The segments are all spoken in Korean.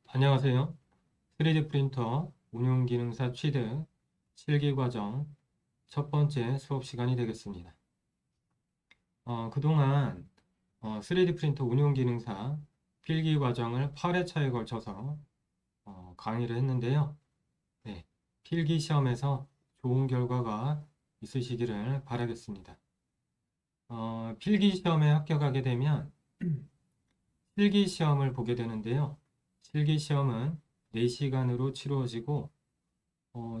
안녕하세요. 3D 프린터 운용 기능사 취득 실기 과정 첫 번째 수업 시간이 되겠습니다. 그동안 3D 프린터 운용 기능사 필기 과정을 8회차에 걸쳐서 강의를 했는데요. 네, 필기 시험에서 좋은 결과가 있으시기를 바라겠습니다. 필기 시험에 합격하게 되면 필기 시험을 보게 되는데요. 필기 시험은 4시간으로 치루어지고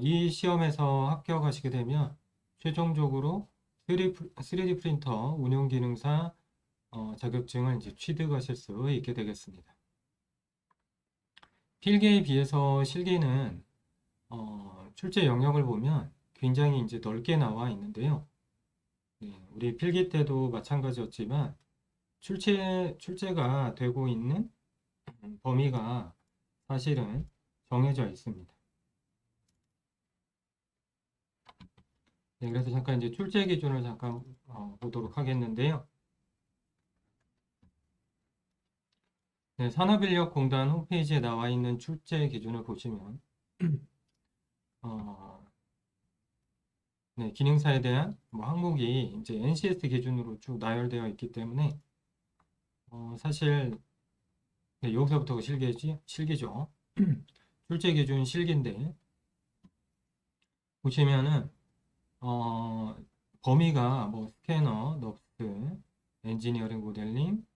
이 시험에서 합격하시게 되면 최종적으로 3D 프린터 운용 기능사 자격증을 이제 취득하실 수 있게 되겠습니다. 필기에 비해서 실기는 출제 영역을 보면 굉장히 이제 넓게 나와 있는데요. 네, 우리 필기 때도 마찬가지였지만 출제가 되고 있는 범위가 사실은 정해져 있습니다. 네, 그래서 잠깐 이제 출제 기준을 잠깐 보도록 하겠는데요. 네, 산업인력공단 홈페이지에 나와 있는 출제 기준을 보시면 어, 네, 기능사에 대한 항목이 이제 NCS 기준으로 쭉 나열되어 있기 때문에 사실 네, 여기서부터 실기죠. 출제 기준 실기인데 보시면은 어, 범위가 뭐 스캐너, 넙스, 엔지니어링 모델링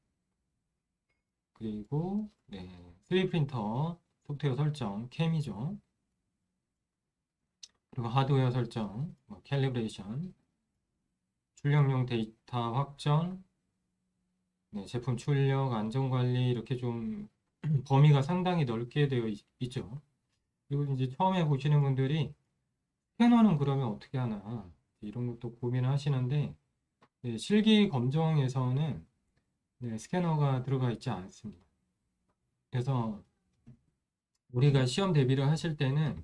그리고 네, 3D 프린터 소프트웨어 설정, 캠이죠. 그리고 하드웨어 설정, 캘리브레이션, 출력용 데이터 확정, 네, 제품 출력, 안전관리 이렇게 좀 범위가 상당히 넓게 되어 있죠. 그리고 이제 처음에 보시는 분들이 스캐너는 그러면 어떻게 하나 이런 것도 고민을 하시는데 네, 실기 검정에서는 네, 스캐너가 들어가 있지 않습니다. 그래서 우리가 시험 대비를 하실 때는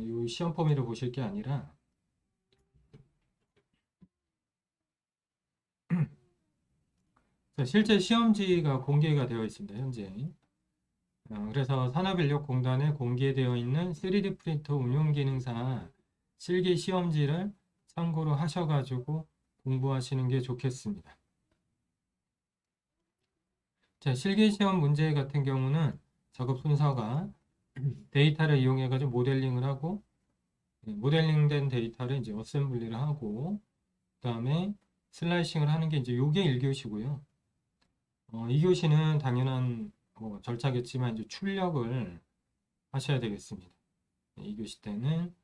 이 시험 범위를 보실 게 아니라 실제 시험지가 공개가 되어 있습니다. 현재. 그래서 산업인력공단에 공개되어 있는 3D 프린터 운용 기능사 실기 시험지를 참고로 하셔가지고 공부하시는 게 좋겠습니다. 자, 실기 시험 문제 같은 경우는 작업 순서가 데이터를 이용해가지고 모델링을 하고 모델링된 데이터를 이제 어셈블리를 하고 그 다음에 슬라이싱을 하는 게 이제 요게 1교시고요. 2교시는 당연한 절차겠지만 이제 출력을 하셔야 되겠습니다. 2교시 때는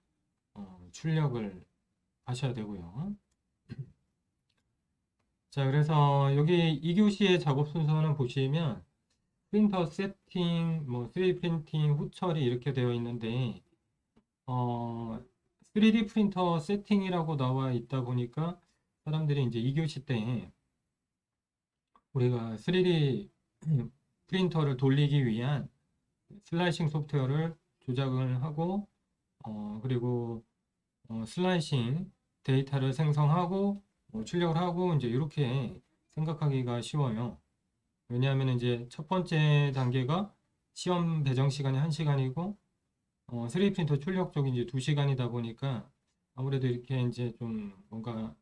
출력을 하셔야 되고요. 자, 그래서 여기 2교시의 작업 순서는 보시면 프린터 세팅, 3D 프린팅, 후처리 이렇게 되어 있는데 3D 프린터 세팅이라고 나와 있다 보니까 사람들이 이제 2교시 때 우리가 3D 프린터를 돌리기 위한 슬라이싱 소프트웨어를 조작을 하고 그리고 슬라이싱 데이터를 생성하고 출력을 하고 이제 이렇게 생각하기가 쉬워요. 왜냐하면 이제 첫 번째 단계가 시험 배정 시간이 1시간이고 3D 프린터 출력 쪽이 이제 2시간이다 보니까 아무래도 이렇게 이제 좀 뭔가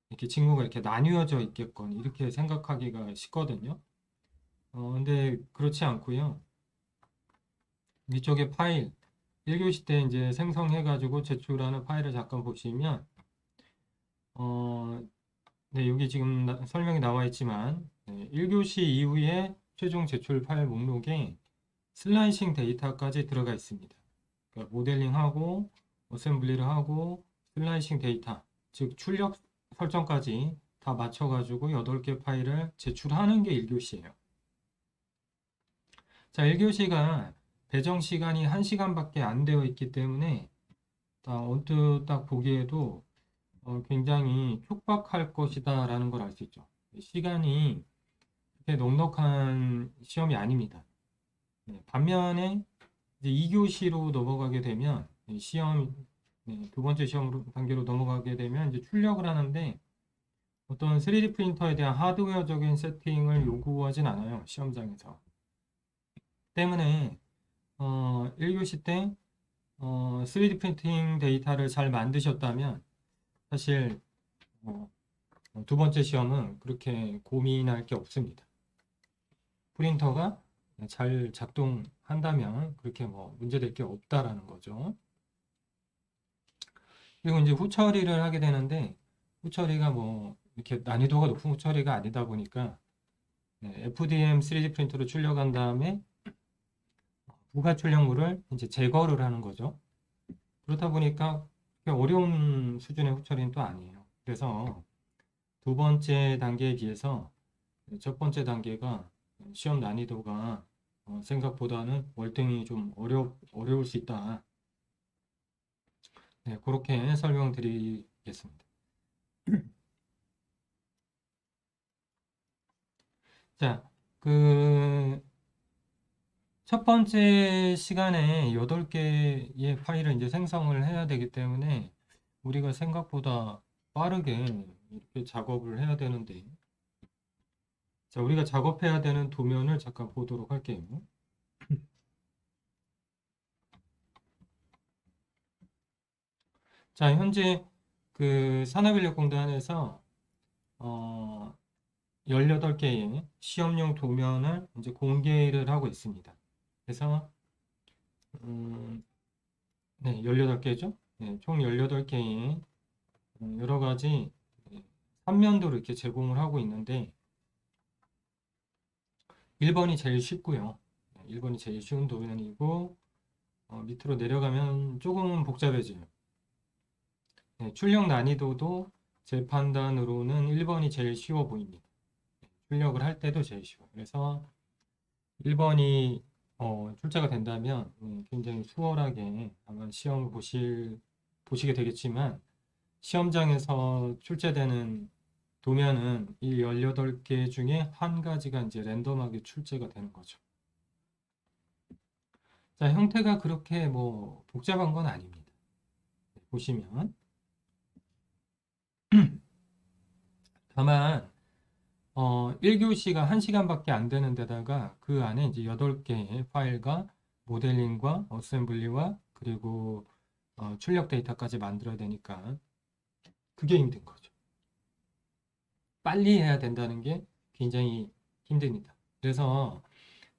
이렇게 친구가 이렇게 나뉘어져 있겠건 이렇게 생각하기가 쉽거든요. 근데 그렇지 않고요. 위쪽에 파일 1교시 때 이제 생성해가지고 제출하는 파일을 잠깐 보시면 네, 여기 지금 설명이 나와 있지만 1교시 이후에 최종 제출 파일 목록에 슬라이싱 데이터까지 들어가 있습니다. 그러니까 모델링하고 어셈블리를 하고 슬라이싱 데이터 즉 출력 설정까지 다 맞춰가지고 8개 파일을 제출하는 게 1교시예요. 자, 1교시가 배정 시간이 1시간밖에 안 되어 있기 때문에 언뜻 딱 보기에도 굉장히 촉박할 것이다 라는 걸 알 수 있죠. 시간이 그렇게 넉넉한 시험이 아닙니다. 네, 반면에 이제 2교시로 넘어가게 되면 시험 두 번째 시험 단계로 넘어가게 되면 이제 출력을 하는데 어떤 3D 프린터에 대한 하드웨어적인 세팅을 요구하진 않아요. 시험장에서. 때문에 1교시 때 3D 프린팅 데이터를 잘 만드셨다면 사실 어, 두 번째 시험은 그렇게 고민할 게 없습니다. 프린터가 잘 작동한다면 그렇게 뭐 문제될 게 없다라는 거죠. 그리고 이제 후처리를 하게 되는데 후처리가 뭐 이렇게 난이도가 높은 후처리가 아니다 보니까 FDM 3D 프린터로 출력한 다음에 부가 출력물을 이제 제거를 하는 거죠. 그렇다 보니까 그렇게 어려운 수준의 후처리는 또 아니에요. 그래서 두 번째 단계에 비해서 첫 번째 단계가 시험 난이도가 생각보다는 월등히 좀 어려울 수 있다. 네, 그렇게 설명드리겠습니다. 자, 첫 번째 시간에 8개의 파일을 이제 생성을 해야 되기 때문에 우리가 생각보다 빠르게 이렇게 작업을 해야 되는데, 자, 우리가 작업해야 되는 도면을 잠깐 보도록 할게요. 자, 현재 산업인력공단에서 18개의 시험용 도면을 이제 공개를 하고 있습니다. 그래서 네, 18개죠. 네, 총 18개의 여러 가지 3면도를 이렇게 제공을 하고 있는데 1번이 제일 쉽고요. 1번이 제일 쉬운 도면이고 밑으로 내려가면 조금은 복잡해져요. 네, 출력 난이도도 제 판단으로는 1번이 제일 쉬워 보입니다. 출력을 할 때도 제일 쉬워요. 그래서 1번이 출제가 된다면 굉장히 수월하게 아마 시험을 보시게 되겠지만 시험장에서 출제되는 도면은 이 18개 중에 한 가지가 이제 랜덤하게 출제가 되는 거죠. 자, 형태가 그렇게 뭐 복잡한 건 아닙니다. 보시면 다만 1교시가 1시간밖에 안 되는 데다가 그 안에 이제 8개의 파일과 모델링과 어셈블리와 그리고 출력 데이터까지 만들어야 되니까 그게 힘든 거죠. 빨리 해야 된다는 게 굉장히 힘듭니다. 그래서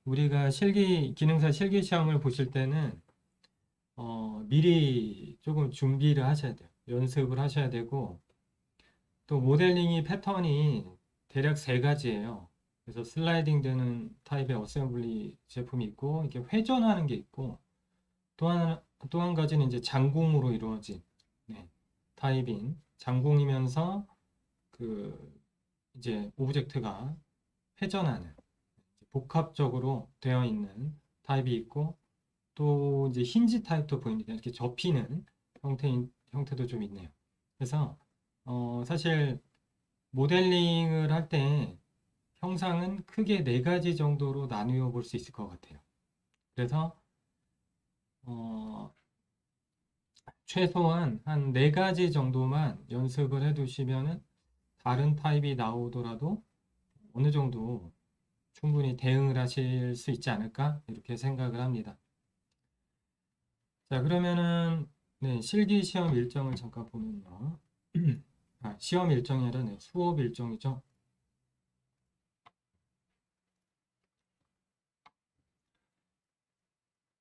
우리가 기능사 실기 시험을 보실 때는 미리 조금 준비를 하셔야 돼요. 연습을 하셔야 되고 또 모델링이 패턴이 대략 3가지예요. 그래서 슬라이딩 되는 타입의 어셈블리 제품이 있고 이게 회전하는 게 있고 또 한 가지는 이제 장공으로 이루어진 타입인 장공이면서 이제 오브젝트가 회전하는 복합적으로 되어 있는 타입이 있고 또 이제 힌지 타입도 보입니다. 이렇게 접히는 형태도 좀 있네요. 그래서 사실 모델링을 할 때 형상은 크게 4가지 정도로 나누어 볼 수 있을 것 같아요. 그래서 최소한 한 4가지 정도만 연습을 해 두시면은 다른 타입이 나오더라도 어느 정도 충분히 대응을 하실 수 있지 않을까 이렇게 생각을 합니다. 자, 그러면은 실기 시험 일정을 잠깐 보면요. 시험 일정이 아니라 수업 일정이죠.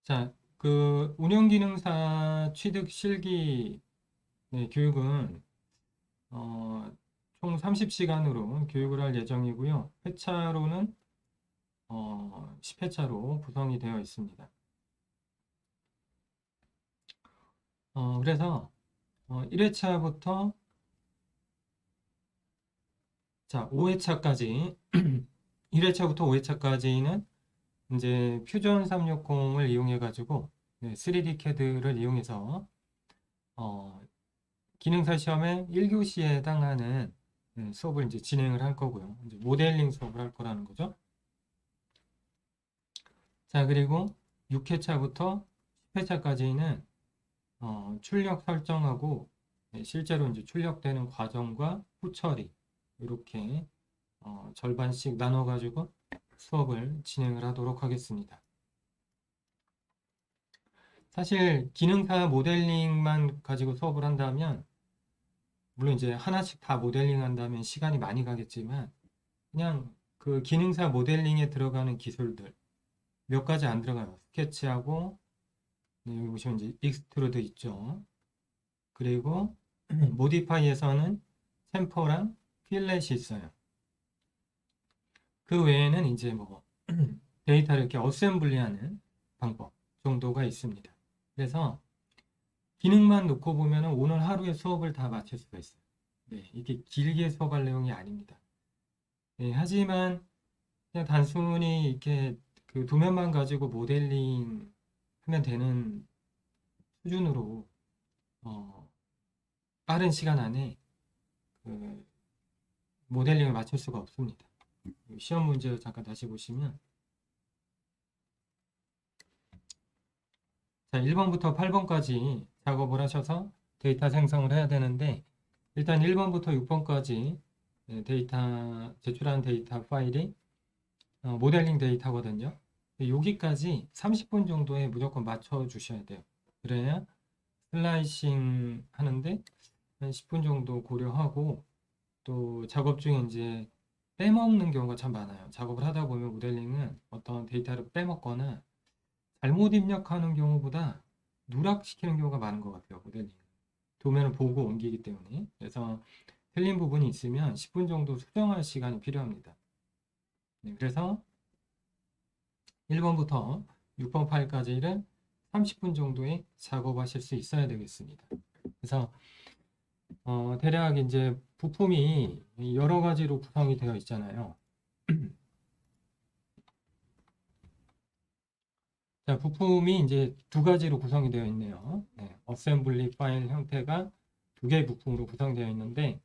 자, 운영기능사 취득 실기 교육은 총 30시간으로 교육을 할 예정이고요. 회차로는 10회차로 구성이 되어 있습니다. 그래서 1회차부터 자, 5회차까지 1회차부터 5회차까지는 이제 퓨전 360을 이용해 가지고 3D CAD를 이용해서 기능사 시험의 1교시에 해당하는 수업을 이제 진행을 할 거고요. 이제 모델링 수업을 할 거라는 거죠. 자, 그리고 6회차부터 10회차까지는 출력 설정하고 실제로 이제 출력되는 과정과 후처리 이렇게 절반씩 나눠가지고 수업을 진행을 하도록 하겠습니다. 사실 기능사 모델링만 가지고 수업을 한다면, 물론 이제 하나씩 다 모델링 한다면 시간이 많이 가겠지만, 그냥 그 기능사 모델링에 들어가는 기술들 몇 가지 안 들어가요. 스케치하고, 네, 여기 보시면 이제 익스트루드 있죠. 그리고 모디파이에서는 챔퍼랑 필렛이 있어요. 그 외에는 이제 뭐 데이터를 이렇게 어셈블리하는 방법 정도가 있습니다. 그래서 기능만 놓고 보면 오늘 하루에 수업을 다 마칠 수가 있어요. 네, 이게 길게 수업할 내용이 아닙니다. 네, 하지만 그냥 단순히 이렇게 그 도면만 가지고 모델링 하면 되는 수준으로 빠른 시간 안에 그 모델링을 맞출 수가 없습니다. 시험 문제 잠깐 다시 보시면, 자, 1번부터 8번까지 작업을 하셔서 데이터 생성을 해야 되는데, 일단 1번부터 6번까지 데이터, 제출한 데이터 파일이 모델링 데이터거든요. 여기까지 30분 정도에 무조건 맞춰 주셔야 돼요. 그래야 슬라이싱 하는데 한 10분 정도 고려하고, 또 작업 중에 이제 빼먹는 경우가 참 많아요. 작업을 하다 보면 모델링은 어떤 데이터를 빼먹거나 잘못 입력하는 경우보다 누락시키는 경우가 많은 것 같아요. 모델링. 도면을 보고 옮기기 때문에. 그래서 틀린 부분이 있으면 10분 정도 수정할 시간이 필요합니다. 네, 그래서 1번부터 6번 파일까지를 30분 정도에 작업하실 수 있어야 되겠습니다. 그래서 대략 이제 부품이 여러 가지로 구성이 되어 있잖아요. 자, 부품이 이제 두 가지로 구성이 되어 있네요. 네, 어셈블리 파일 형태가 두 개의 부품으로 구성되어 있는데,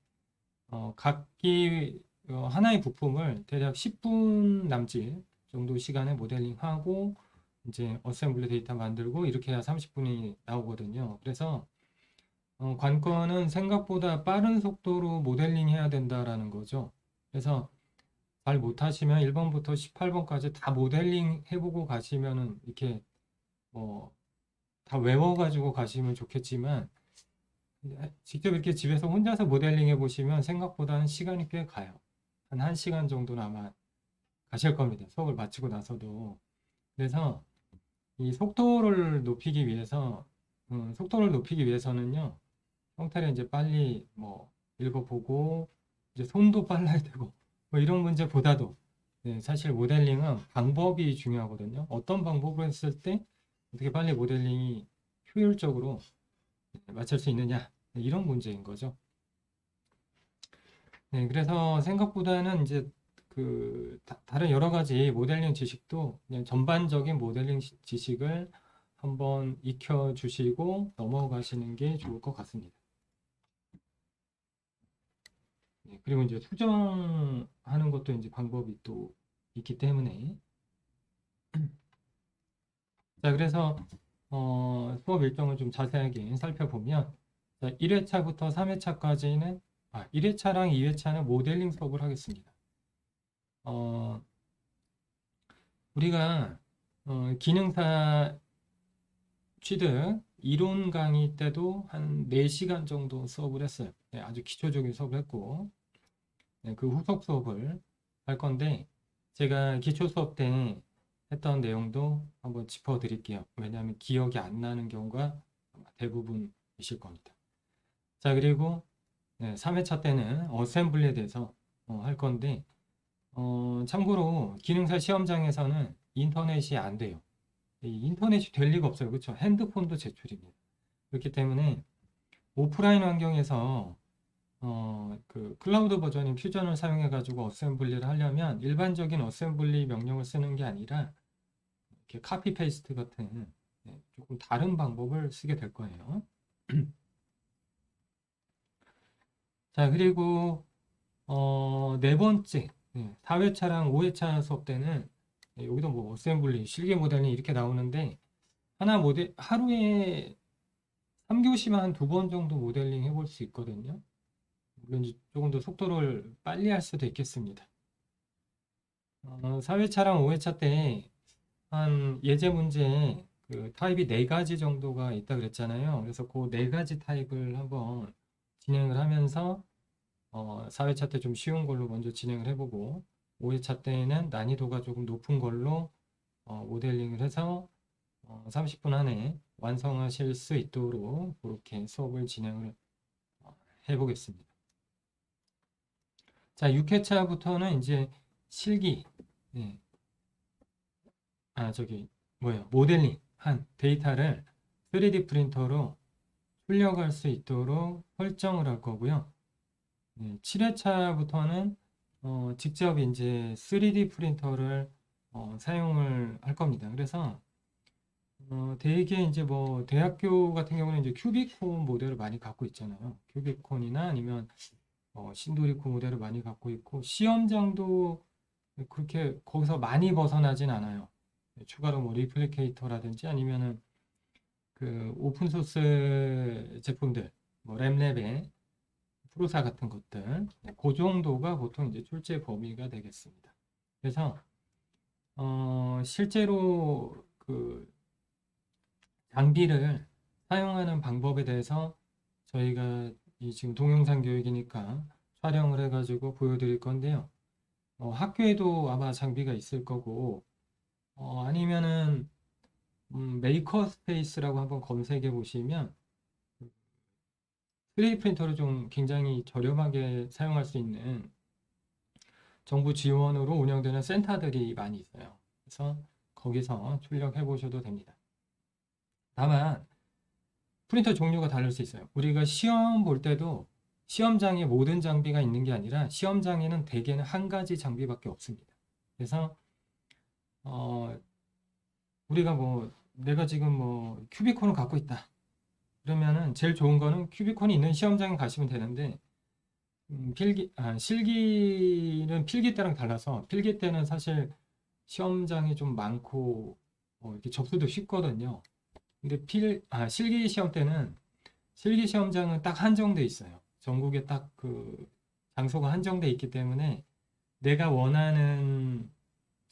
각기 하나의 부품을 대략 10분 남짓 정도 시간에 모델링하고 이제 어셈블리 데이터 만들고 이렇게 해야 30분이 나오거든요. 그래서 관건은 생각보다 빠른 속도로 모델링 해야 된다라는 거죠. 그래서 잘 못하시면 1번부터 18번까지 다 모델링 해보고 가시면은 이렇게 다 외워가지고 가시면 좋겠지만, 직접 이렇게 집에서 혼자서 모델링 해보시면 생각보다는 시간이 꽤 가요. 한 1시간 정도는 아마 가실 겁니다. 수업을 마치고 나서도. 그래서 이 속도를 높이기 위해서는요, 형태를 이제 빨리 읽어보고, 이제 손도 빨라야 되고, 이런 문제보다도, 네, 사실 모델링은 방법이 중요하거든요. 어떤 방법을 했을 때 어떻게 빨리 모델링이 효율적으로 맞출 수 있느냐, 네, 이런 문제인 거죠. 네, 그래서 생각보다는 이제 다른 여러 가지 모델링 지식도 그냥 전반적인 모델링 지식을 한번 익혀 주시고 넘어가시는 게 좋을 것 같습니다. 네, 그리고 이제 수정하는 것도 이제 방법이 또 있기 때문에. 자, 그래서 수업 일정을 좀 자세하게 살펴보면, 자, 1회차부터 3회차까지는 1회차랑 2회차는 모델링 수업을 하겠습니다. 우리가 기능사 취득 이론 강의 때도 한 4시간 정도 수업을 했어요. 네, 아주 기초적인 수업을 했고, 네, 그 후속 수업을 할 건데, 제가 기초 수업 때 했던 내용도 한번 짚어 드릴게요. 왜냐하면 기억이 안 나는 경우가 대부분이실 겁니다. 자, 그리고 3회차 때는 어셈블리에 대해서 할 건데, 참고로 기능사 시험장에서는 인터넷이 안 돼요. 인터넷이 될 리가 없어요. 그렇죠? 핸드폰도 제출입니다. 그렇기 때문에 오프라인 환경에서 그 클라우드 버전인 퓨전을 사용해 가지고 어셈블리를 하려면 일반적인 어셈블리 명령을 쓰는 게 아니라 이렇게 카피 페이스트 같은 조금 다른 방법을 쓰게 될 거예요. 자, 그리고 네 번째 4회차랑 5회차 수업 때는 여기도 뭐 어셈블리, 실기 모델링 이렇게 나오는데, 하루에 3교시만 한 2번 정도 모델링 해볼 수 있거든요. 물론 이제 조금 더 속도를 빨리 할 수도 있겠습니다. 4회차랑 5회차 때 한 예제 문제 그 타입이 4가지 정도가 있다 그랬잖아요. 그래서 그 4가지 타입을 한번 진행을 하면서 4회차 때 좀 쉬운 걸로 먼저 진행을 해보고 5회차 때는 난이도가 조금 높은 걸로 모델링을 해서 30분 안에 완성하실 수 있도록 그렇게 수업을 진행을 해보겠습니다. 자, 6회차부터는 이제 실기, 네. 모델링 한 데이터를 3D 프린터로 출력할 수 있도록 설정을 할 거고요. 네, 7회차부터는 직접 이제 3D 프린터를 사용을 할 겁니다. 그래서 대개 이제 뭐 대학교 같은 경우는 이제 큐비콘 모델을 많이 갖고 있잖아요. 큐비콘이나 아니면 신도리코 모델을 많이 갖고 있고 시험장도 그렇게 거기서 많이 벗어나진 않아요. 추가로 뭐 리플리케이터라든지 아니면은 그 오픈소스 제품들, 뭐 램랩의 프로사 같은 것들, 그 정도가 보통 이제 출제 범위가 되겠습니다. 그래서 실제로 그 장비를 사용하는 방법에 대해서 저희가 지금 동영상 교육이니까 촬영을 해가지고 보여드릴 건데요. 학교에도 아마 장비가 있을 거고, 아니면은 메이커 스페이스라고 한번 검색해 보시면 3D 프린터를 좀 굉장히 저렴하게 사용할 수 있는 정부 지원으로 운영되는 센터들이 많이 있어요. 그래서 거기서 출력해 보셔도 됩니다. 다만 프린터 종류가 다를 수 있어요. 우리가 시험 볼 때도 시험장에 모든 장비가 있는 게 아니라 시험장에는 대개는 한 가지 장비밖에 없습니다. 그래서 우리가 뭐 내가 지금 뭐 큐비콘을 갖고 있다. 그러면은 제일 좋은 거는 큐비콘이 있는 시험장에 가시면 되는데 실기는 필기 때랑 달라서 필기 때는 사실 시험장이 좀 많고 이렇게 접수도 쉽거든요. 근데 실기 시험 때는 실기 시험장은 딱 한정돼 있어요. 전국에 딱 그 장소가 한정돼 있기 때문에 내가 원하는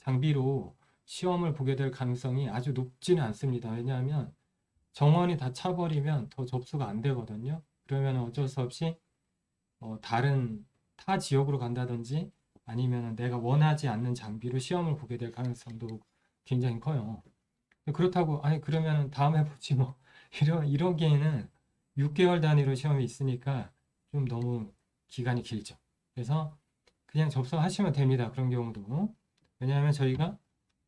장비로 시험을 보게 될 가능성이 아주 높지는 않습니다. 왜냐하면 정원이 다 차버리면 더 접수가 안 되거든요. 그러면 어쩔 수 없이 다른 타 지역으로 간다든지 아니면 내가 원하지 않는 장비로 시험을 보게 될 가능성도 굉장히 커요. 그렇다고 아니 그러면 다음에 보지 뭐 이러기에는 6개월 단위로 시험이 있으니까 좀 너무 기간이 길죠. 그래서 그냥 접수하시면 됩니다. 그런 경우도. 왜냐하면 저희가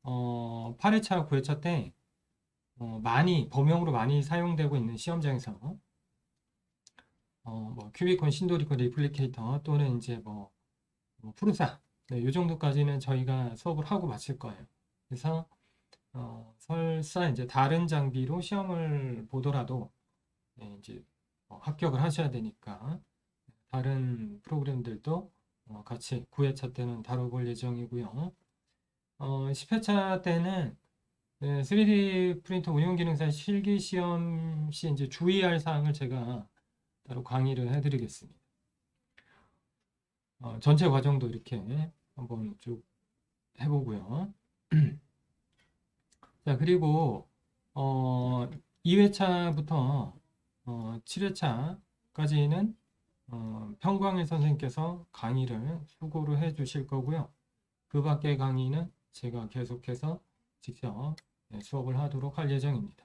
8회차, 9회차 때 많이 범용으로 많이 사용되고 있는 시험장에서 뭐 큐비콘, 신도리코, 리플리케이터 또는 이제 뭐 프루사 이 정도까지는 저희가 수업을 하고 마칠 거예요. 그래서 설사 이제 다른 장비로 시험을 보더라도 이제 합격을 하셔야 되니까 다른 프로그램들도 같이 9회차 때는 다뤄볼 예정이고요. 10회차 때는 3D 프린터 운용 기능사 실기 시험 시 이제 주의할 사항을 제가 따로 강의를 해드리겠습니다. 전체 과정도 이렇게 한번 쭉 해보고요. 자, 그리고 2회차부터 7회차까지는 평광일 선생님께서 강의를 수고를 해 주실 거고요. 그 밖의 강의는 제가 계속해서 직접 수업을 하도록 할 예정입니다.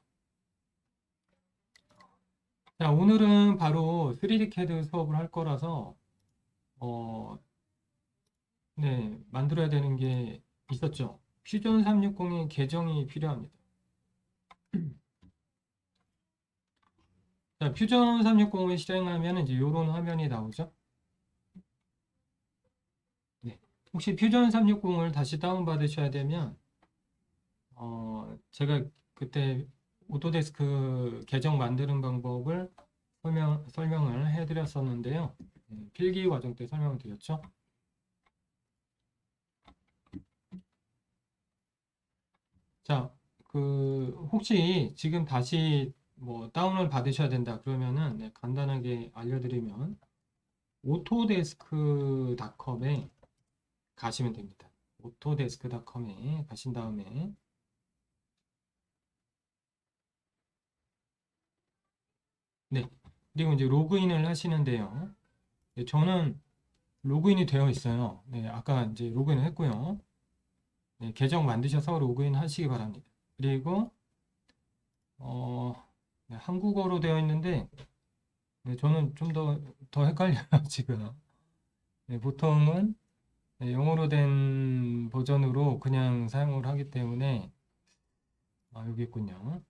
자, 오늘은 바로 3D CAD 수업을 할 거라서 만들어야 되는 게 있었죠. 퓨전 360의 계정이 필요합니다. 자, 퓨전 360을 실행하면 이제 이런 화면이 나오죠. 네. 혹시 퓨전 360을 다시 다운받으셔야 되면 제가 그때 오토데스크 계정 만드는 방법을 설명을 해드렸었는데요. 필기 과정 때 설명을 드렸죠. 자, 혹시 지금 다시 뭐 다운을 받으셔야 된다 그러면은 간단하게 알려드리면 오토데스크닷컴에 가시면 됩니다. 오토데스크닷컴에 가신 다음에 네, 그리고 이제 로그인을 하시는데요. 네, 저는 로그인이 되어 있어요. 네, 아까 이제 로그인을 했고요. 네, 계정 만드셔서 로그인 하시기 바랍니다. 그리고 네, 한국어로 되어 있는데 네, 저는 좀 더 헷갈려요, 지금. 네, 보통은 네, 영어로 된 버전으로 그냥 사용을 하기 때문에 여기 있군요.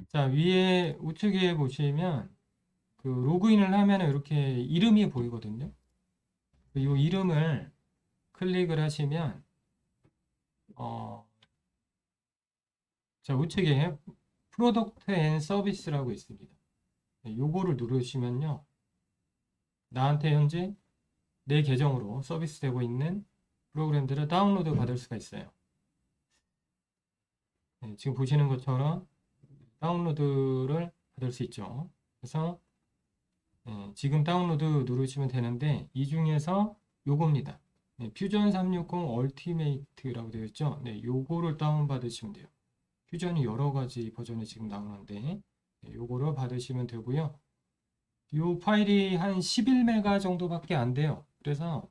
자, 위에 우측에 보시면 그 로그인을 하면 이렇게 이름이 보이거든요. 이 이름을 클릭을 하시면 어, 자, 우측에 프로덕트 앤 서비스라고 있습니다. 네, 요거를 누르시면요. 나한테 현재 내 계정으로 서비스되고 있는 프로그램들을 다운로드 받을 수가 있어요. 네, 지금 보시는 것처럼 다운로드를 받을 수 있죠. 그래서 네, 지금 다운로드 누르시면 되는데 이 중에서 요겁니다. 네, 퓨전 360 얼티메이트라고 되어 있죠. 네, 요거를 다운받으시면 돼요. 퓨전이 여러 가지 버전이 지금 나오는데 네, 요거를 받으시면 되고요. 요 파일이 한 11메가 정도밖에 안 돼요. 그래서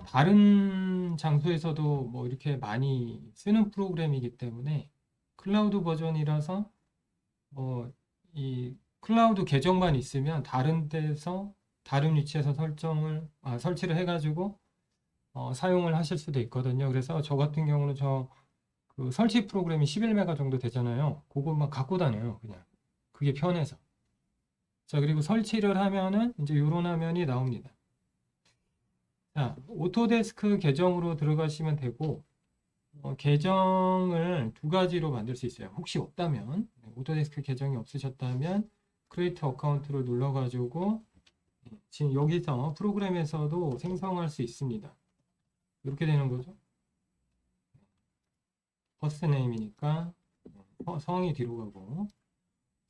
다른 장소에서도 뭐 이렇게 많이 쓰는 프로그램이기 때문에 클라우드 버전이라서 이 클라우드 계정만 있으면 다른 데서 다른 위치에서 설치를 해가지고 사용을 하실 수도 있거든요. 그래서 저 같은 경우는 그 설치 프로그램이 11메가 정도 되잖아요. 그것만 갖고 다녀요, 그냥. 그게 편해서. 자, 그리고 설치를 하면은 이제 이런 화면이 나옵니다. 자, 오토데스크 계정으로 들어가시면 되고, 계정을 두 가지로 만들 수 있어요. 혹시 없다면, 오토데스크 계정이 없으셨다면, 크리에이트 어카운트를 눌러가지고, 지금 여기서 프로그램에서도 생성할 수 있습니다. 이렇게 되는 거죠. 퍼스트 네임이니까 성이 뒤로 가고.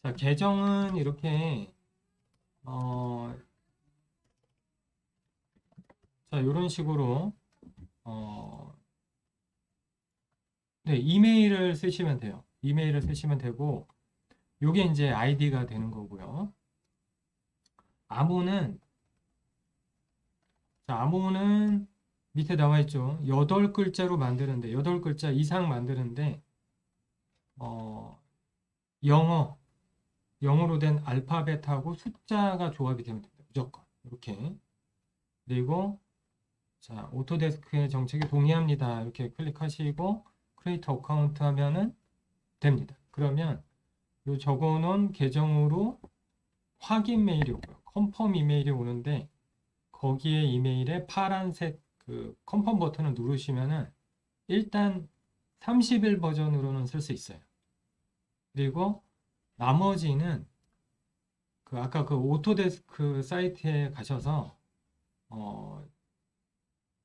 자, 계정은 이렇게, 자, 이런 식으로, 네, 이메일을 쓰시면 돼요. 이메일을 쓰시면 되고, 요게 이제 아이디가 되는 거고요. 암호는, 자, 암호는 밑에 나와 있죠. 8글자로 만드는데, 8글자 이상 만드는데, 영어로 된 알파벳하고 숫자가 조합이 되면 됩니다. 무조건. 이렇게. 그리고, 자, 오토데스크의 정책에 동의합니다. 이렇게 클릭하시고, 크리에이트 어카운트 하면은 됩니다. 그러면 요 적어놓은 계정으로 확인 메일이 오고요. 컨펌 이메일이 오는데 거기에 이메일에 파란색 그 컨펌 버튼을 누르시면은 일단 30일 버전으로는 쓸 수 있어요. 그리고 나머지는 그 아까 그 오토데스크 사이트에 가셔서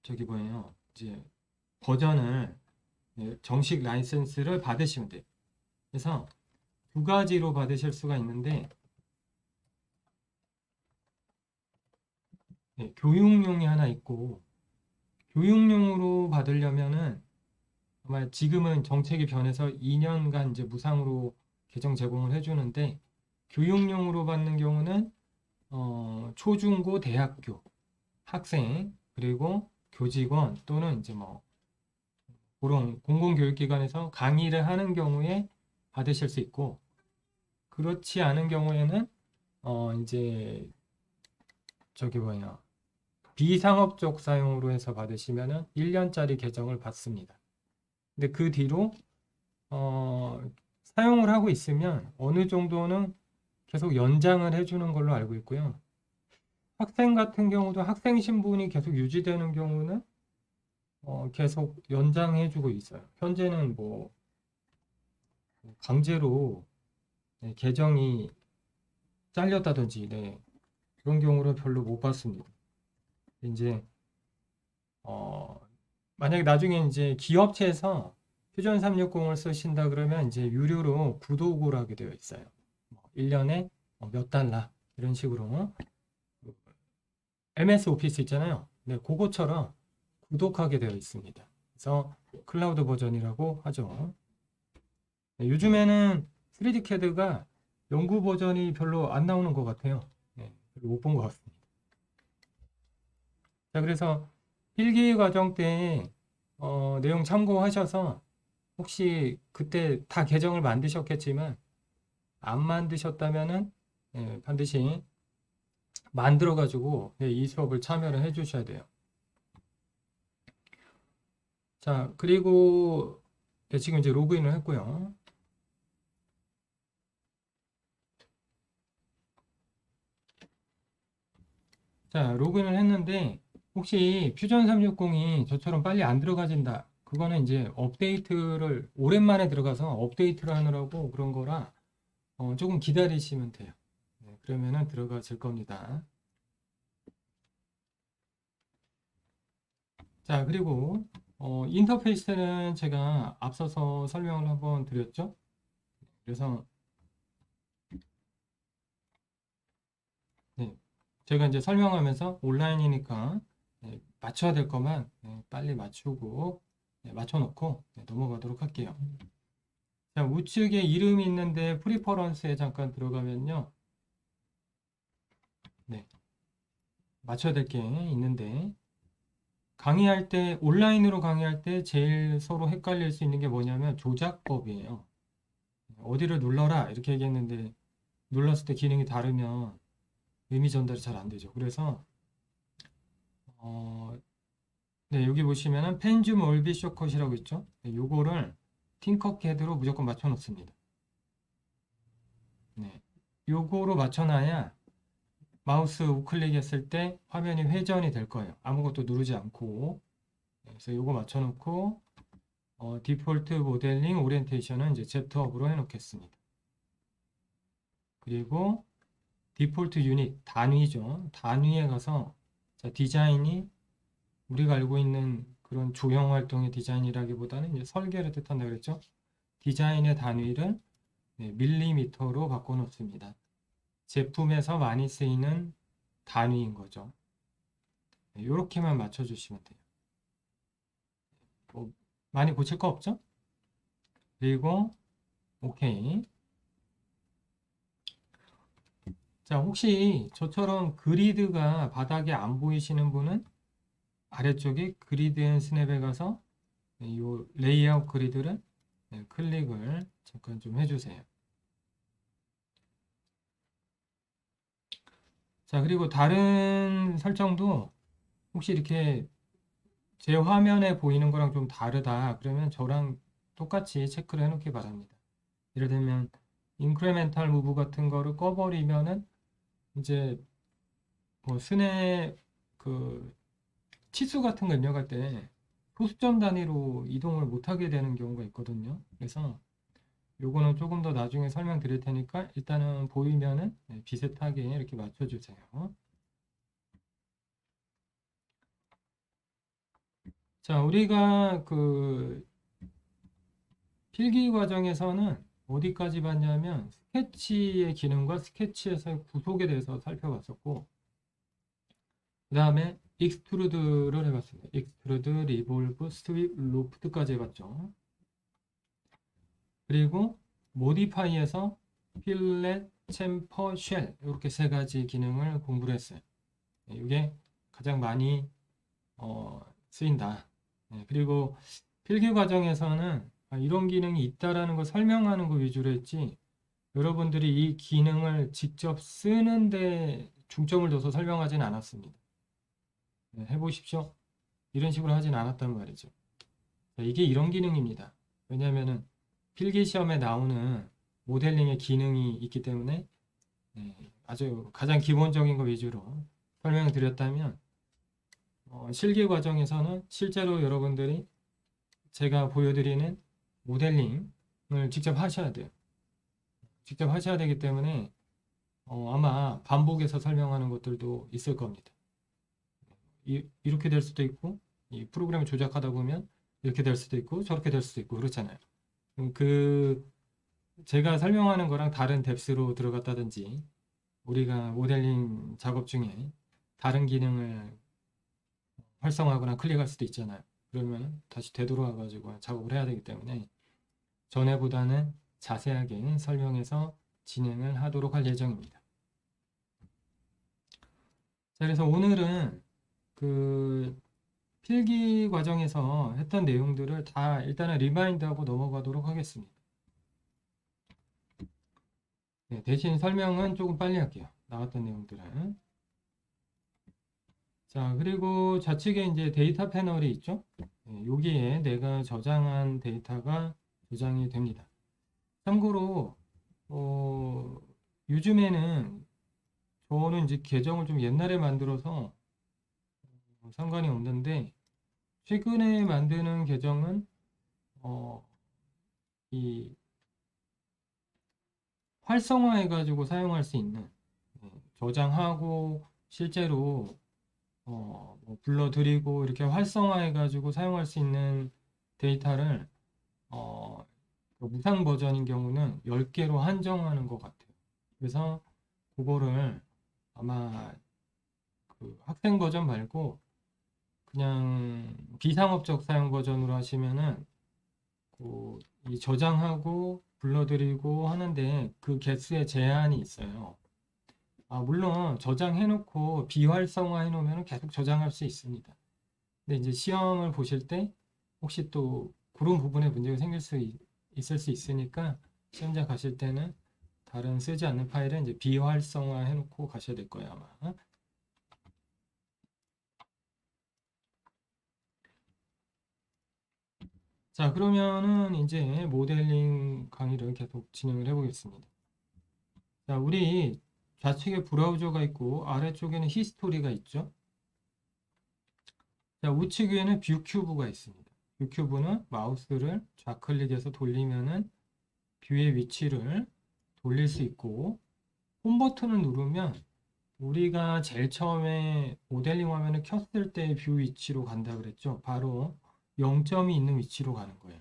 저기 뭐예요. 이제 버전을 정식 라이센스를 받으시면 돼요. 그래서 두 가지로 받으실 수가 있는데 네, 교육용이 하나 있고 교육용으로 받으려면은 아마 지금은 정책이 변해서 2년간 이제 무상으로 계정 제공을 해주는데 교육용으로 받는 경우는 초중고 대학교 학생 그리고 교직원 또는 이제 뭐 그런 공공교육기관에서 강의를 하는 경우에 받으실 수 있고 그렇지 않은 경우에는 이제 저기 뭐냐 비상업적 사용으로 해서 받으시면은 1년짜리 계정을 받습니다. 근데 그 뒤로 사용을 하고 있으면 어느 정도는 계속 연장을 해주는 걸로 알고 있고요. 학생 같은 경우도 학생 신분이 계속 유지되는 경우는 계속 연장해주고 있어요. 현재는 뭐 강제로 네, 계정이 잘렸다든지 네, 그런 경우를 별로 못 봤습니다. 이제 만약에 나중에 이제 기업체에서 퓨전 360을 쓰신다 그러면 이제 유료로 구독을 하게 되어 있어요. 1년에 몇 달러 이런 식으로 MS 오피스 있잖아요. 네, 그거처럼 구독하게 되어 있습니다. 그래서 클라우드 버전이라고 하죠. 네, 요즘에는 3D CAD가 연구 버전이 별로 안 나오는 것 같아요. 네, 못 본 것 같습니다. 자, 그래서 필기 과정 때 내용 참고하셔서 혹시 그때 다 계정을 만드셨겠지만 안 만드셨다면은 반드시 만들어 가지고 이 수업을 참여를 해 주셔야 돼요. 자, 그리고 지금 이제 로그인을 했고요. 자, 로그인을 했는데 혹시 퓨전 360이 저처럼 빨리 안 들어가진다. 그거는 이제 업데이트를 오랜만에 들어가서 업데이트를 하느라고 그런 거라 조금 기다리시면 돼요. 네, 그러면은 들어가질 겁니다. 자, 그리고 인터페이스는 제가 앞서서 설명을 한번 드렸죠. 그래서 네, 제가 이제 설명하면서 온라인이니까 맞춰야 될 것만 빨리 맞추고 맞춰놓고 넘어가도록 할게요. 자, 우측에 이름이 있는데 프리퍼런스에 잠깐 들어가면요. 네, 맞춰야 될 게 있는데 강의할 때 온라인으로 강의할 때 제일 서로 헷갈릴 수 있는 게 뭐냐면 조작법이에요. 어디를 눌러라 이렇게 얘기했는데 눌렀을 때 기능이 다르면 의미 전달이 잘 안 되죠. 그래서 네, 여기 보시면은 펜즈 몰비 쇼컷이라고 있죠. 네, 요거를 팅커캐드로 무조건 맞춰 놓습니다. 네, 요거로 맞춰놔야 마우스 우클릭 했을 때 화면이 회전이 될 거예요. 아무것도 누르지 않고. 그래서 요거 맞춰 놓고 디폴트 모델링 오리엔테이션은 이제 Z업으로 해 놓겠습니다. 그리고 디폴트 유닛 단위죠. 단위에 가서 자, 디자인이 우리가 알고 있는 그런 조형 활동의 디자인이라기보다는 이제 설계를 뜻한다 그랬죠. 디자인의 단위를 밀리미터로 바꿔 놓습니다. 제품에서 많이 쓰이는 단위인 거죠. 이렇게만 맞춰주시면 돼요. 뭐 많이 고칠 거 없죠? 그리고 오케이. 자, 혹시 저처럼 그리드가 바닥에 안 보이시는 분은 아래쪽에 그리드 앤 스냅에 가서 이 레이아웃 그리드를 클릭을 잠깐 좀 해주세요. 자, 그리고 다른 설정도 혹시 이렇게 제 화면에 보이는 거랑 좀 다르다 그러면 저랑 똑같이 체크를 해놓기 바랍니다. 예를 들면 인크레멘탈 무브 같은 거를 꺼버리면은 이제 뭐 스냅 그 치수 같은 거 입력할 때 소수점 단위로 이동을 못하게 되는 경우가 있거든요. 그래서 요거는 조금 더 나중에 설명드릴 테니까 일단은 보이면은 비슷하게 이렇게 맞춰주세요. 자, 우리가 그 필기 과정에서는 어디까지 봤냐면 스케치의 기능과 스케치에서의 구속에 대해서 살펴봤었고 그 다음에 익스트루드를 해봤습니다. 익스트루드, 리볼브, 스윕, 로프트까지 해봤죠. 그리고 모디파이에서 필렛, 챔퍼, 쉘 이렇게 세 가지 기능을 공부를 했어요. 이게 가장 많이 쓰인다. 그리고 필기 과정에서는 이런 기능이 있다라는 걸 설명하는 거 위주로 했지 여러분들이 이 기능을 직접 쓰는데 중점을 둬서 설명하지는 않았습니다. 해보십시오. 이런 식으로 하진 않았단 말이죠. 이게 이런 기능입니다. 왜냐하면 필기 시험에 나오는 모델링의 기능이 있기 때문에 아주 가장 기본적인 거 위주로 설명을 드렸다면 실기 과정에서는 실제로 여러분들이 제가 보여드리는 모델링을 직접 하셔야 돼요. 직접 하셔야 되기 때문에 아마 반복해서 설명하는 것들도 있을 겁니다. 이렇게 될 수도 있고 이 프로그램을 조작하다 보면 이렇게 될 수도 있고 저렇게 될 수도 있고 그렇잖아요. 그 제가 설명하는 거랑 다른 뎁스로 들어갔다든지 우리가 모델링 작업 중에 다른 기능을 활성화하거나 클릭할 수도 있잖아요. 그러면 다시 되돌아와 가지고 작업을 해야 되기 때문에 전에보다는 자세하게 설명해서 진행을 하도록 할 예정입니다. 자, 그래서 오늘은 그 필기 과정에서 했던 내용들을 다 일단은 리마인드하고 넘어가도록 하겠습니다. 네, 대신 설명은 조금 빨리 할게요. 나왔던 내용들은. 자, 그리고 좌측에 이제 데이터 패널이 있죠. 네, 여기에 내가 저장한 데이터가 저장이 됩니다. 참고로 요즘에는 저는 이제 계정을 좀 옛날에 만들어서 상관이 없는데 최근에 만드는 계정은 이 활성화해가지고 사용할 수 있는 저장하고 실제로 뭐 불러들이고 이렇게 활성화해가지고 사용할 수 있는 데이터를 그 무상 버전인 경우는 10개로 한정하는 것 같아요. 그래서 그거를 아마 그 학생 버전 말고 그냥 비상업적 사용 버전으로 하시면은 이 저장하고 불러들이고 하는데 그 개수에 제한이 있어요. 물론 저장해놓고 비활성화해놓으면 계속 저장할 수 있습니다. 근데 이제 시험을 보실 때 혹시 또 그런 부분에 문제가 생길 수 있을 수 있으니까 시험장 가실 때는 다른 쓰지 않는 파일은 이제 비활성화해놓고 가셔야 될 거예요, 아마. 자, 그러면은 이제 모델링 강의를 계속 진행을 해보겠습니다. 자, 우리 좌측에 브라우저가 있고 아래쪽에는 히스토리가 있죠. 자, 우측 위에는 뷰 큐브가 있습니다. 뷰 큐브는 마우스를 좌클릭해서 돌리면은 뷰의 위치를 돌릴 수 있고 홈 버튼을 누르면 우리가 제일 처음에 모델링 화면을 켰을 때 뷰 위치로 간다 그랬죠. 바로 0점이 있는 위치로 가는 거예요.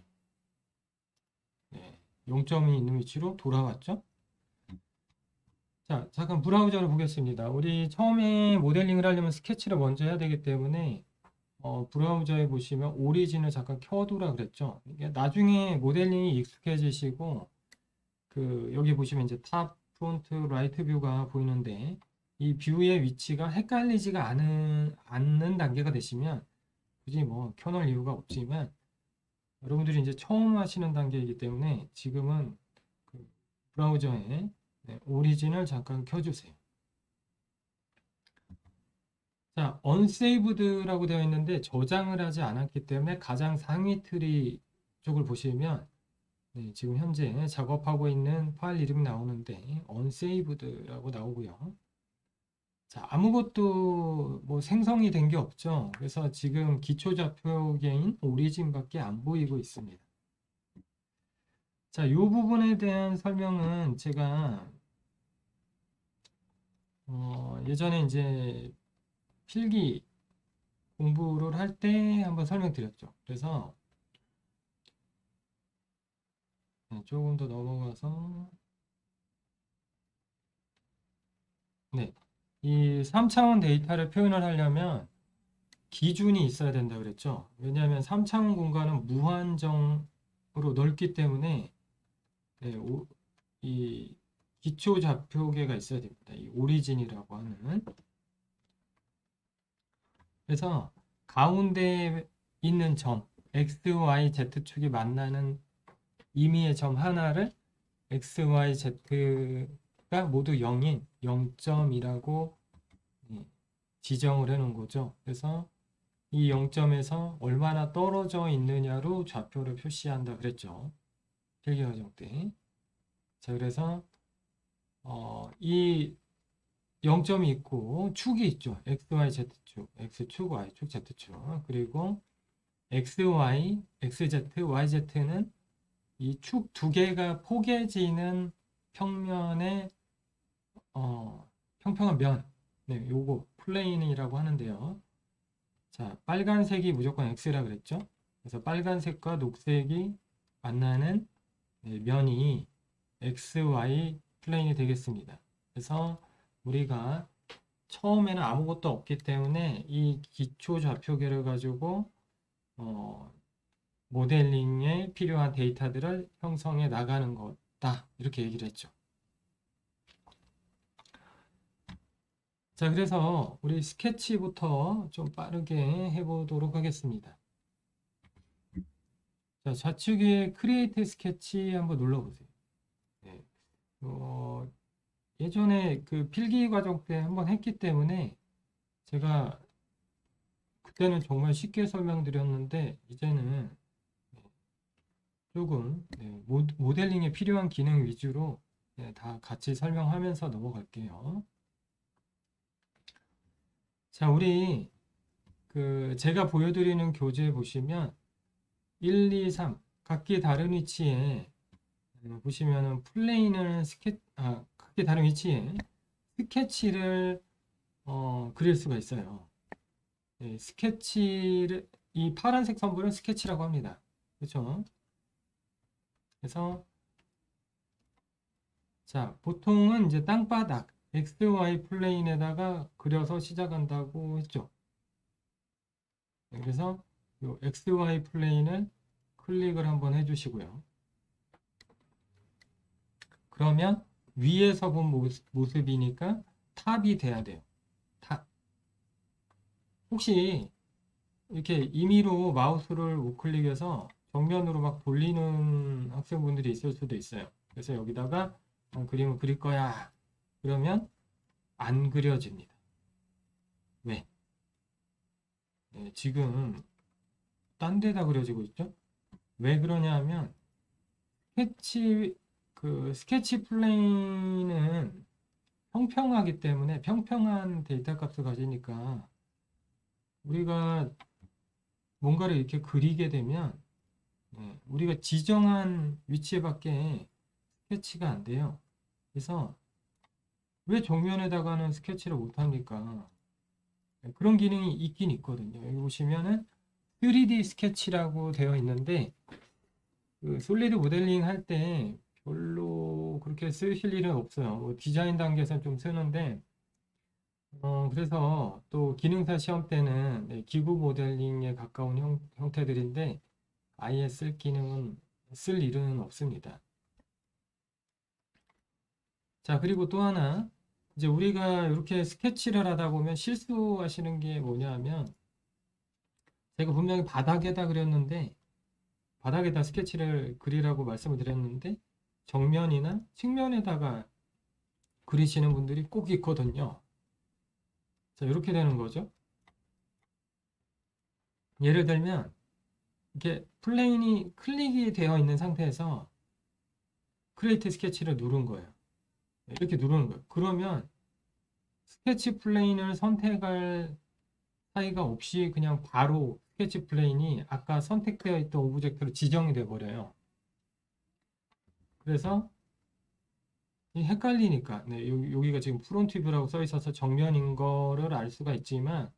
네, 0점이 있는 위치로 돌아왔죠. 자, 잠깐 브라우저를 보겠습니다. 우리 처음에 모델링을 하려면 스케치를 먼저 해야 되기 때문에 브라우저에 보시면 오리진을 잠깐 켜두라 그랬죠. 이게 나중에 모델링이 익숙해지시고 여기 보시면 이제 탑, 프론트, 라이트 뷰가 보이는데 이 뷰의 위치가 헷갈리지가 않는 단계가 되시면 굳이 뭐 켜놓을 이유가 없지만 여러분들이 이제 처음 하시는 단계이기 때문에 지금은 그 브라우저에 오리진을 잠깐 켜주세요. 자, unsaved 되어 있는데 저장을 하지 않았기 때문에 가장 상위 트리 쪽을 보시면 지금 현재 작업하고 있는 파일 이름이 나오는데 unsaved라고 나오고요. 자, 아무것도 뭐 생성이 된 게 없죠. 그래서 지금 기초 좌표계인 오리진밖에 안 보이고 있습니다. 자, 이 부분에 대한 설명은 제가 예전에 이제 필기 공부를 할 때 한번 설명드렸죠. 그래서 조금 더 넘어가서 이 3차원 데이터를 표현을 하려면 기준이 있어야 된다 그랬죠. 왜냐하면 3차원 공간은 무한정으로 넓기 때문에 이 기초 좌표계가 있어야 됩니다. 이 오리진이라고 하는. 그래서 가운데 있는 점 X, Y, Z축이 만나는 임의의 점 하나를 X, Y, Z가 모두 0인 0점이라고 지정을 해 놓은 거죠. 그래서 이 0점에서 얼마나 떨어져 있느냐로 좌표를 표시한다 그랬죠. 필기 과정 때. 자, 그래서 이 0점이 있고 축이 있죠. X, Y, Z축, X축, Y축, Z축. 그리고 X, Y, XZ, YZ는 이 축 두 개가 포개지는 평면의 평평한 면. 요거 플레인이라고 하는데요. 자, 빨간색이 무조건 X라 그랬죠. 그래서 빨간색과 녹색이 만나는 면이 XY 플레인이 되겠습니다. 그래서 우리가 처음에는 아무것도 없기 때문에 이 기초 좌표계를 가지고 모델링에 필요한 데이터들을 형성해 나가는 거다. 이렇게 얘기를 했죠. 자, 그래서 우리 스케치부터 좀 빠르게 해보도록 하겠습니다. 자, 좌측에 크리에이트 스케치 한번 눌러보세요. 네. 예전에 그 필기 과정 때 한번 했기 때문에 제가 그때는 정말 쉽게 설명드렸는데 이제는 조금 모델링에 필요한 기능 위주로 다 같이 설명하면서 넘어갈게요. 자, 우리 제가 보여드리는 교재 보시면 1, 2, 3 각기 다른 위치에 보시면은 플레인을 각기 다른 위치에 스케치를 그릴 수가 있어요. 스케치를 이 파란색 선분은 스케치라고 합니다. 그렇죠? 그래서 자, 보통은 이제 땅바닥 XY 플레인에다가 그려서 시작한다고 했죠. 그래서 이 XY 플레인을 클릭을 한번 해주시고요. 그러면 위에서 본 모습이니까 탑이 돼야 돼요. 탑. 혹시 이렇게 임의로 마우스를 우클릭해서 정면으로 막 돌리는 학생분들이 있을 수도 있어요. 그래서 여기다가 그림을 그릴 거야. 그러면 안 그려집니다. 왜? 네, 지금 딴 데다 그려지고 있죠? 왜 그러냐 하면 스케치 플레인은 평평하기 때문에 평평한 데이터 값을 가지니까 우리가 뭔가를 이렇게 그리게 되면 우리가 지정한 위치에밖에 스케치가 안 돼요. 그래서 왜 정면에다가는 스케치를 못합니까? 그런 기능이 있긴 있거든요. 여기 보시면은 3D 스케치라고 되어 있는데 그 솔리드 모델링 할 때 별로 그렇게 쓰실 일은 없어요. 뭐 디자인 단계에서 좀 쓰는데 그래서 또 기능사 시험 때는 기구 모델링에 가까운 형태들인데 아예 쓸 일은 없습니다. 자, 그리고 또 하나 이제 우리가 이렇게 스케치를 하다 보면 실수하시는 게 뭐냐 하면 제가 분명히 바닥에다 그렸는데 바닥에다 스케치를 그리라고 말씀을 드렸는데 정면이나 측면에다가 그리시는 분들이 꼭 있거든요. 자, 이렇게 되는 거죠. 예를 들면 이렇게 플레인이 클릭이 되어 있는 상태에서 크리에이트 스케치를 누른 거예요. 이렇게 누르는 거예요. 그러면 스케치 플레인을 선택할 사이가 없이 그냥 바로 스케치 플레인이 아까 선택되어 있던 오브젝트로 지정이 돼 버려요. 그래서 헷갈리니까 여기가 지금 프론트 뷰라고 써 있어서 정면인 거를 알 수가 있지만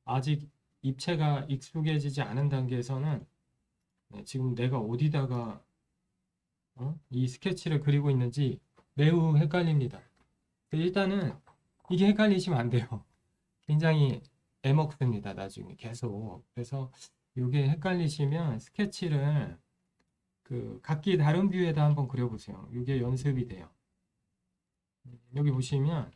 아직 입체가 익숙해지지 않은 단계에서는 지금 내가 어디다가 이 스케치를 그리고 있는지 매우 헷갈립니다. 일단은 이게 헷갈리시면 안 돼요. 굉장히 애먹습니다. 나중에 계속. 그래서 이게 헷갈리시면 스케치를 각기 다른 뷰에다 한번 그려보세요. 이게 연습이 돼요. 여기 보시면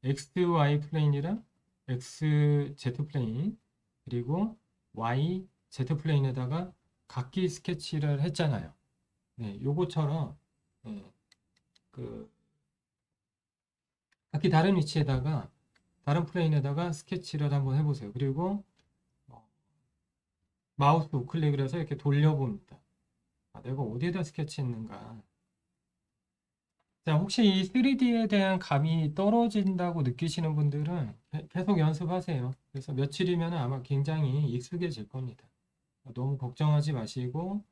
XY 플레인이랑 XZ 플레인 그리고 Y, Z 플레인에다가 각기 스케치를 했잖아요. 요거처럼 각기 다른 위치에다가 다른 플레인에다가 스케치를 한번 해보세요. 그리고 마우스 우클릭을 해서 이렇게 돌려봅니다. 내가 어디에다 스케치했는가. 자, 혹시 이 3D에 대한 감이 떨어진다고 느끼시는 분들은 계속 연습하세요. 그래서 며칠이면 아마 굉장히 익숙해질 겁니다. 너무 걱정하지 마시고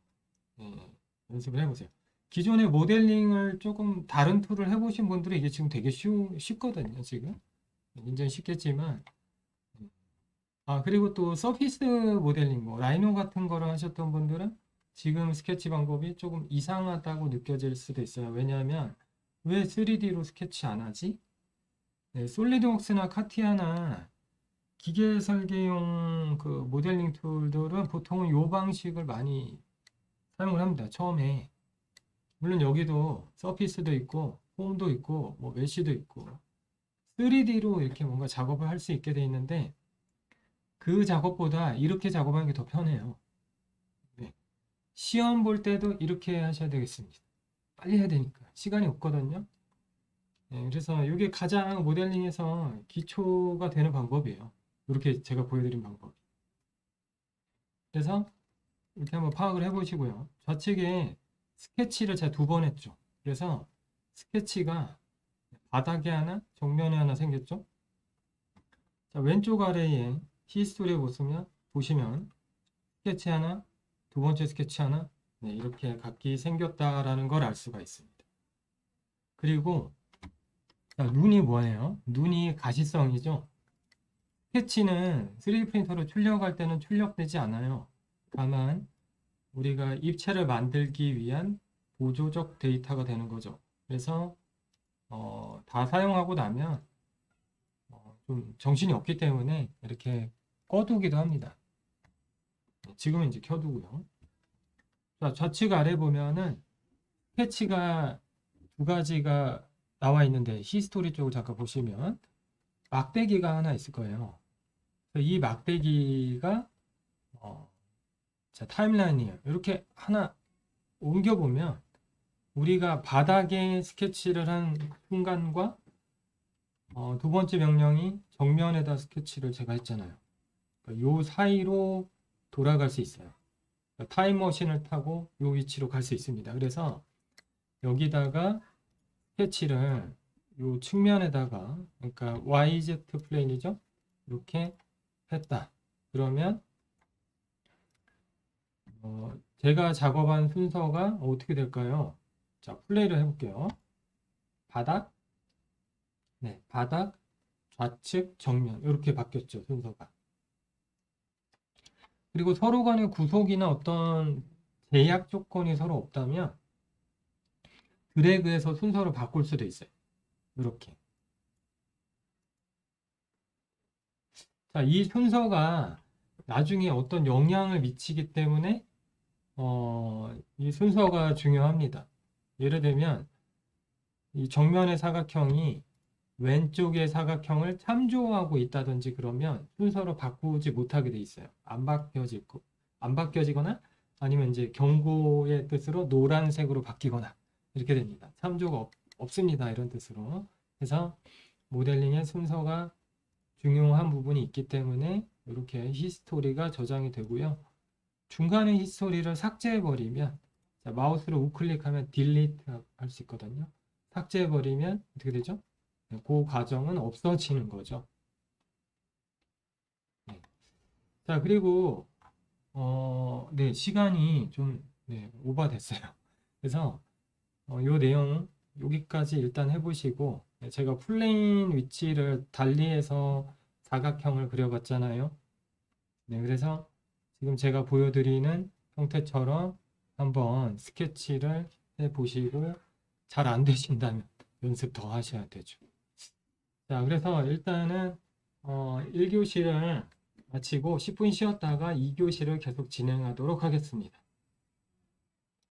연습을 해보세요. 기존의 모델링을 조금 다른 툴을 해보신 분들은 이게 지금 되게 쉽거든요. 지금 굉장히 쉽겠지만 그리고 또 서피스 모델링 라이노 같은 거를 하셨던 분들은 지금 스케치 방법이 조금 이상하다고 느껴질 수도 있어요. 왜냐하면 왜 3D로 스케치 안 하지? 네, 솔리드웍스나 카티아나 기계 설계용 그 모델링 툴들은 보통은 이 방식을 많이 사용을 합니다. 처음에. 물론 여기도 서피스도 있고 폼도 있고 뭐 메쉬도 있고 3D로 이렇게 뭔가 작업을 할 수 있게 돼 있는데 그 작업보다 이렇게 작업하는 게 더 편해요. 네. 시험 볼 때도 이렇게 하셔야 되겠습니다. 빨리 해야 되니까 시간이 없거든요. 네, 그래서 이게 가장 모델링에서 기초가 되는 방법이에요. 이렇게 제가 보여드린 방법. 그래서 이렇게 한번 파악을 해보시고요. 좌측에 스케치를 제가 2번 했죠. 그래서 스케치가 바닥에 하나, 정면에 하나 생겼죠. 자, 왼쪽 아래에 히스토리에 보시면 스케치 하나, 2번째 스케치 하나, 네, 이렇게 각기 생겼다라는 걸 알 수가 있습니다. 그리고 자, 눈이 뭐예요? 눈이 가시성이죠. 스케치는 3D 프린터로 출력할 때는 출력되지 않아요. 다만 우리가 입체를 만들기 위한 보조적 데이터가 되는 거죠. 그래서 다 사용하고 나면 좀 정신이 없기 때문에 이렇게 꺼두기도 합니다. 지금은 이제 켜두고요. 자, 좌측 아래 보면은 스케치가 2가지가 나와 있는데 히스토리 쪽을 잠깐 보시면 막대기가 하나 있을 거예요. 이 막대기가 자, 타임라인이에요. 이렇게 하나 옮겨보면 우리가 바닥에 스케치를 한 순간과 2번째 명령이 정면에다 스케치를 제가 했잖아요. 요 사이로 돌아갈 수 있어요. 타임머신을 타고 요 위치로 갈 수 있습니다. 그래서 여기다가 스케치를 요 측면에다가, 그러니까 YZ 플레인이죠. 이렇게 했다. 그러면 제가 작업한 순서가 어떻게 될까요? 자, 플레이를 해볼게요. 바닥, 네, 바닥, 좌측, 정면 이렇게 바뀌었죠, 순서가. 그리고 서로 간의 구속이나 어떤 제약 조건이 서로 없다면 드래그해서 순서를 바꿀 수도 있어요. 이렇게. 자, 이 순서가 나중에 어떤 영향을 미치기 때문에 이 순서가 중요합니다. 예를 들면 이 정면의 사각형이 왼쪽의 사각형을 참조하고 있다든지 그러면 순서로 바꾸지 못하게 돼 있어요. 안 바뀌어지거나 아니면 이제 경고의 뜻으로 노란색으로 바뀌거나 이렇게 됩니다. 참조가 없습니다. 이런 뜻으로. 그래서 모델링의 순서가 중요한 부분이 있기 때문에 이렇게 히스토리가 저장이 되고요. 중간에 히스토리를 삭제해버리면, 자, 마우스로 우클릭하면 딜리트 할 수 있거든요. 삭제해버리면 어떻게 되죠? 네, 그 과정은 없어지는 거죠. 네. 자, 그리고 네, 시간이 좀 오버됐어요. 그래서 요 내용 여기까지 일단 해보시고, 네, 제가 플레인 위치를 달리해서 사각형을 그려봤잖아요. 네, 그래서 지금 제가 보여드리는 형태처럼 한번 스케치를 해보시고 잘 안 되신다면 연습 더 하셔야 되죠. 자, 그래서 일단은 1교시를 마치고 10분 쉬었다가 2교시를 계속 진행하도록 하겠습니다.